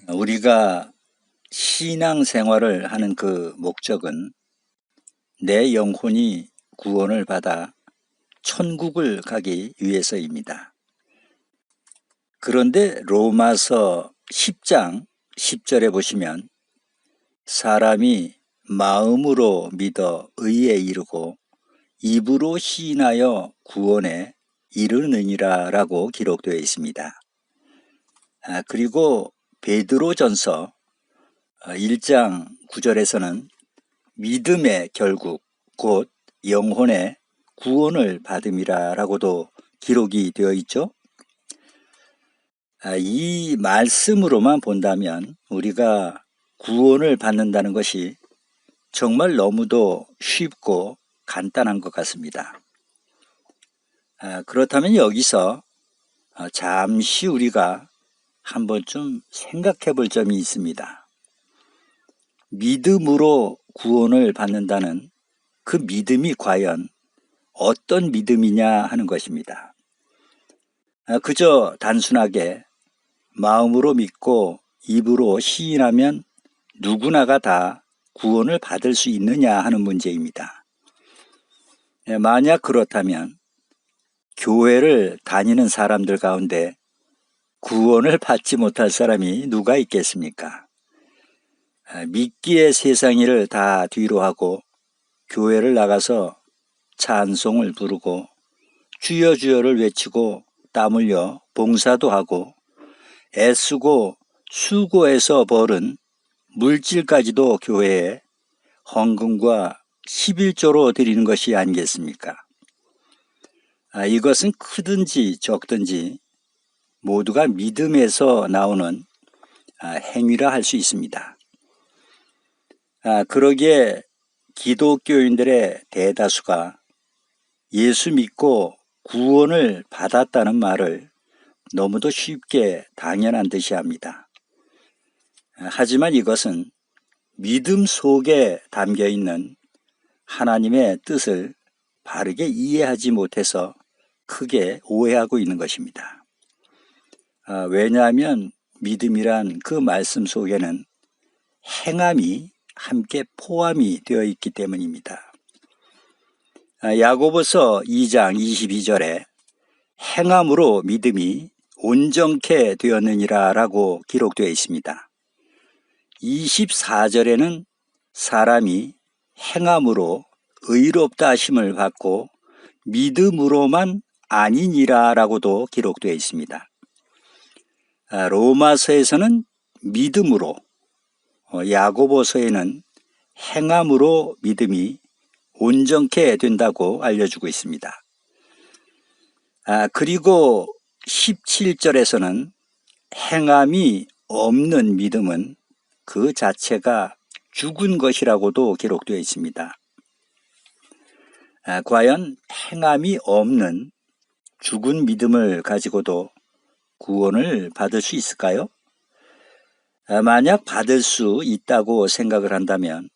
우리가 신앙생활을 하는 그 목적은 내 영혼이 구원을 받아 천국을 가기 위해서입니다. 그런데 로마서 10장 10절에 보시면 사람이 마음으로 믿어 의에 이르고 입으로 시인하여 구원에 이르느니라 라고 기록되어 있습니다. 그리고 베드로전서 1장 9절에서는 믿음의 결국 곧 영혼의 구원을 받음이라 라고도 기록이 되어 있죠. 이 말씀으로만 본다면 우리가 구원을 받는다는 것이 정말 너무도 쉽고 간단한 것 같습니다. 그렇다면 여기서 잠시 우리가 한번 좀 생각해 볼 점이 있습니다. 믿음으로 구원을 받는다는 그 믿음이 과연 어떤 믿음이냐 하는 것입니다. 그저 단순하게 마음으로 믿고 입으로 시인하면 누구나가 다 구원을 받을 수 있느냐 하는 문제입니다. 만약 그렇다면 교회를 다니는 사람들 가운데 구원을 받지 못할 사람이 누가 있겠습니까? 믿기의 세상 일을 다 뒤로 하고 교회를 나가서 찬송을 부르고 주여 주여를 외치고 땀 흘려 봉사도 하고 애쓰고 수고해서 벌은 물질까지도 교회에 헌금과 11조로 드리는 것이 아니겠습니까? 이것은 크든지 적든지 모두가 믿음에서 나오는 행위라 할 수 있습니다. 그러기에 기독교인들의 대다수가 예수 믿고 구원을 받았다는 말을 너무도 쉽게 당연한 듯이 합니다. 하지만 이것은 믿음 속에 담겨 있는 하나님의 뜻을 바르게 이해하지 못해서 크게 오해하고 있는 것입니다. 왜냐하면 믿음이란 그 말씀 속에는 행함이 함께 포함이 되어 있기 때문입니다. 야고보서 2장 22절에 행함으로 믿음이 온전케 되었느니라 라고 기록되어 있습니다. 24절에는 사람이 행함으로 의롭다 하심을 받고 믿음으로만 아니니라 라고도 기록되어 있습니다. 로마서에서는 믿음으로, 야고보서에는 행함으로 믿음이 온전케 된다고 알려주고 있습니다. 그리고 17절에서는 행함이 없는 믿음은 그 자체가 죽은 것이라고도 기록되어 있습니다. 과연 행함이 없는 죽은 믿음을 가지고도 구원을 받을 수 있을까요? 만약 받을 수 있다고 생각을 한다면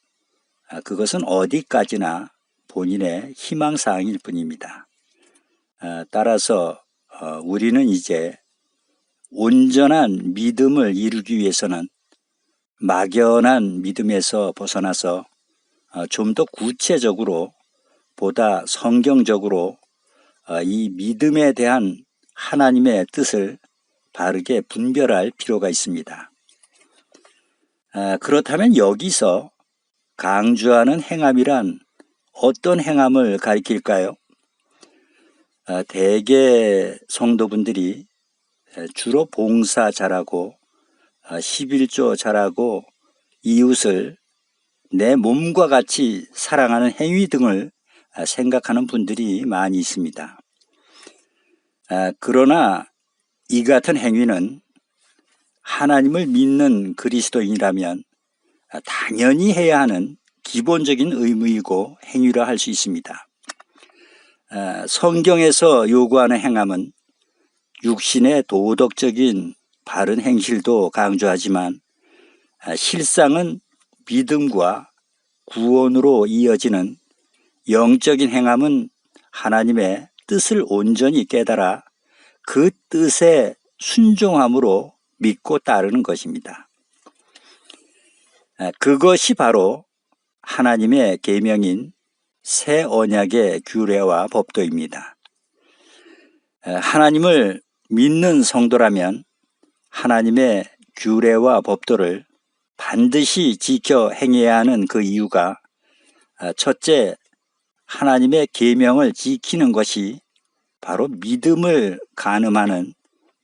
그것은 어디까지나 본인의 희망사항일 뿐입니다. 따라서 우리는 이제 온전한 믿음을 이루기 위해서는 막연한 믿음에서 벗어나서 좀 더 구체적으로 보다 성경적으로 이 믿음에 대한 하나님의 뜻을 바르게 분별할 필요가 있습니다. 그렇다면 여기서 강조하는 행함이란 어떤 행함을 가리킬까요? 대개 성도분들이 주로 봉사 잘하고 11조 잘하고 이웃을 내 몸과 같이 사랑하는 행위 등을 생각하는 분들이 많이 있습니다. 그러나 이 같은 행위는 하나님을 믿는 그리스도인이라면 당연히 해야 하는 기본적인 의무이고 행위라 할 수 있습니다. 성경에서 요구하는 행함은 육신의 도덕적인 바른 행실도 강조하지만 실상은 믿음과 구원으로 이어지는 영적인 행함은 하나님의 뜻을 온전히 깨달아 그 뜻에 순종함으로 믿고 따르는 것입니다. 그것이 바로 하나님의 계명인 새 언약의 규례와 법도입니다. 하나님을 믿는 성도라면 하나님의 규례와 법도를 반드시 지켜 행해야 하는 그 이유가 첫째, 하나님의 계명을 지키는 것이 바로 믿음을 가늠하는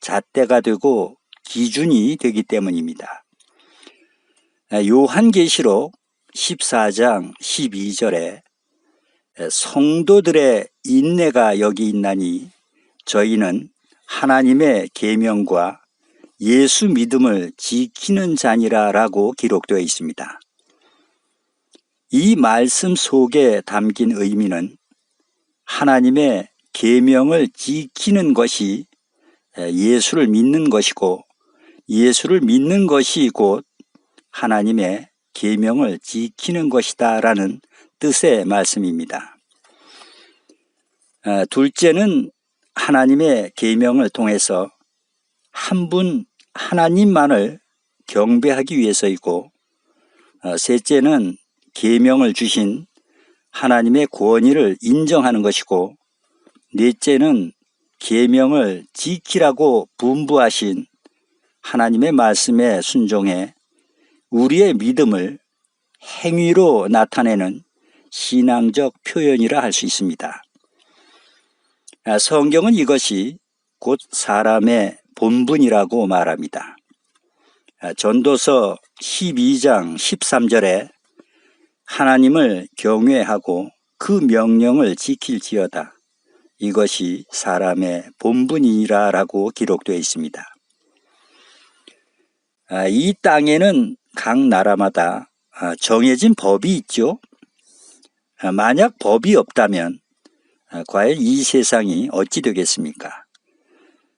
잣대가 되고 기준이 되기 때문입니다. 요한계시록 14장 12절에 성도들의 인내가 여기 있나니 저희는 하나님의 계명과 예수 믿음을 지키는 자니라 라고 기록되어 있습니다. 이 말씀 속에 담긴 의미는 하나님의 계명을 지키는 것이 예수를 믿는 것이고 예수를 믿는 것이 곧 하나님의 계명을 지키는 것이다 라는 뜻의 말씀입니다. 둘째는 하나님의 계명을 통해서 한 분 하나님만을 경배하기 위해서이고, 셋째는 계명을 주신 하나님의 권위를 인정하는 것이고, 넷째는 계명을 지키라고 분부하신 하나님의 말씀에 순종해 우리의 믿음을 행위로 나타내는 신앙적 표현이라 할 수 있습니다. 성경은 이것이 곧 사람의 본분이라고 말합니다. 전도서 12장 13절에 하나님을 경외하고 그 명령을 지킬지어다. 이것이 사람의 본분이라 라고 기록되어 있습니다. 이 땅에는 각 나라마다 정해진 법이 있죠. 만약 법이 없다면 과연 이 세상이 어찌 되겠습니까?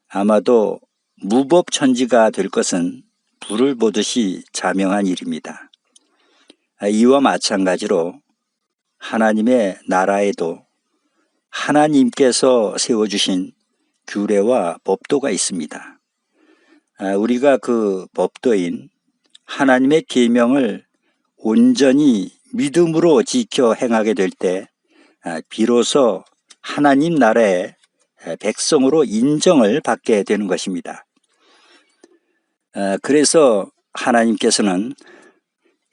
아마도 무법천지가 될 것은 불을 보듯이 자명한 일입니다. 이와 마찬가지로 하나님의 나라에도 하나님께서 세워주신 규례와 법도가 있습니다. 우리가 그 법도인 하나님의 계명을 온전히 믿음으로 지켜 행하게 될 때 비로소 하나님 나라의 백성으로 인정을 받게 되는 것입니다. 그래서 하나님께서는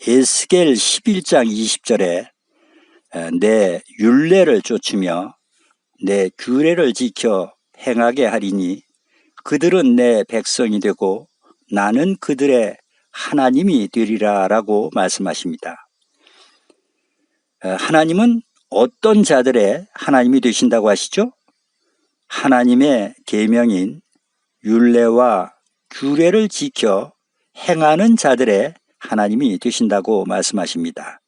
에스겔 11장 20절에 내 율례를 쫓으며 내 규례를 지켜 행하게 하리니 그들은 내 백성이 되고 나는 그들의 하나님이 되리라 라고 말씀하십니다. 하나님은 어떤 자들의 하나님이 되신다고 하시죠? 하나님의 계명인 율례와 규례를 지켜 행하는 자들의 하나님이 되신다고 말씀하십니다.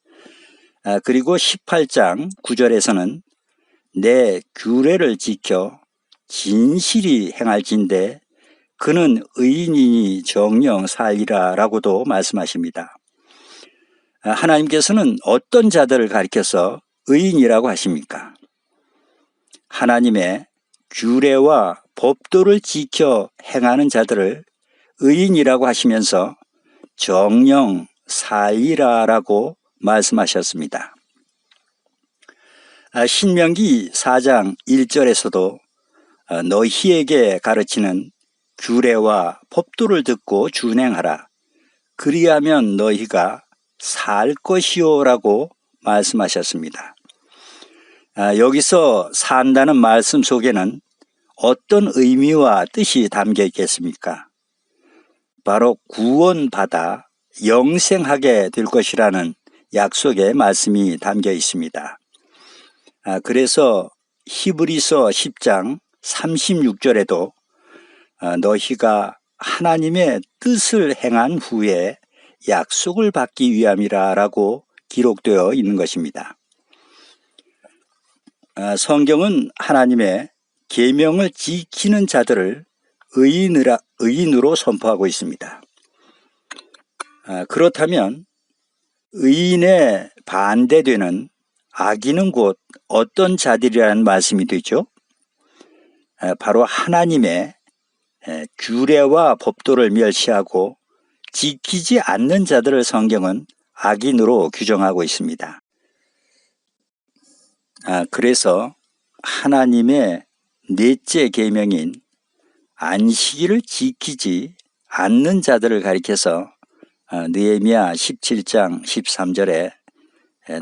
그리고 18장 9절에서는 내 규례를 지켜 진실이 행할진대 그는 의인이니 정령 살리라 라고도 말씀하십니다. 하나님께서는 어떤 자들을 가리켜서 의인이라고 하십니까? 하나님의 규례와 법도를 지켜 행하는 자들을 의인이라고 하시면서 정령 살리라 라고 말씀하셨습니다. 신명기 4장 1절에서도 너희에게 가르치는 규례와 법도를 듣고 준행하라. 그리하면 너희가 살 것이요 라고 말씀하셨습니다. 여기서 산다는 말씀 속에는 어떤 의미와 뜻이 담겨 있겠습니까? 바로 구원받아 영생하게 될 것이라는 약속의 말씀이 담겨 있습니다. 그래서 히브리서 10장 36절에도 너희가 하나님의 뜻을 행한 후에 약속을 받기 위함이라 라고 기록되어 있는 것입니다. 성경은 하나님의 계명을 지키는 자들을 의인으로 선포하고 있습니다. 그렇다면 의인에 반대되는 악인은 곧 어떤 자들이라는 말씀이 되죠? 바로 하나님의 규례와 법도를 멸시하고 지키지 않는 자들을 성경은 악인으로 규정하고 있습니다. 그래서 하나님의 넷째 계명인 안식일을 지키지 않는 자들을 가리켜서 느헤미야 17장 13절에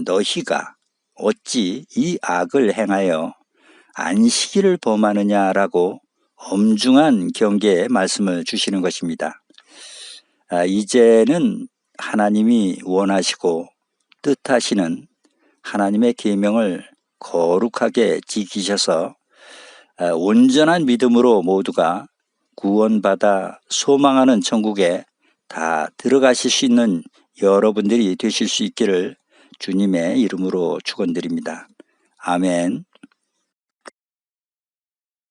너희가 어찌 이 악을 행하여 안식일을 범하느냐라고 엄중한 경계의 말씀을 주시는 것입니다. 이제는 하나님이 원하시고 뜻하시는 하나님의 계명을 거룩하게 지키셔서 온전한 믿음으로 모두가 구원받아 소망하는 천국에 다 들어가실 수 있는 여러분들이 되실 수 있기를 주님의 이름으로 축원드립니다. 아멘.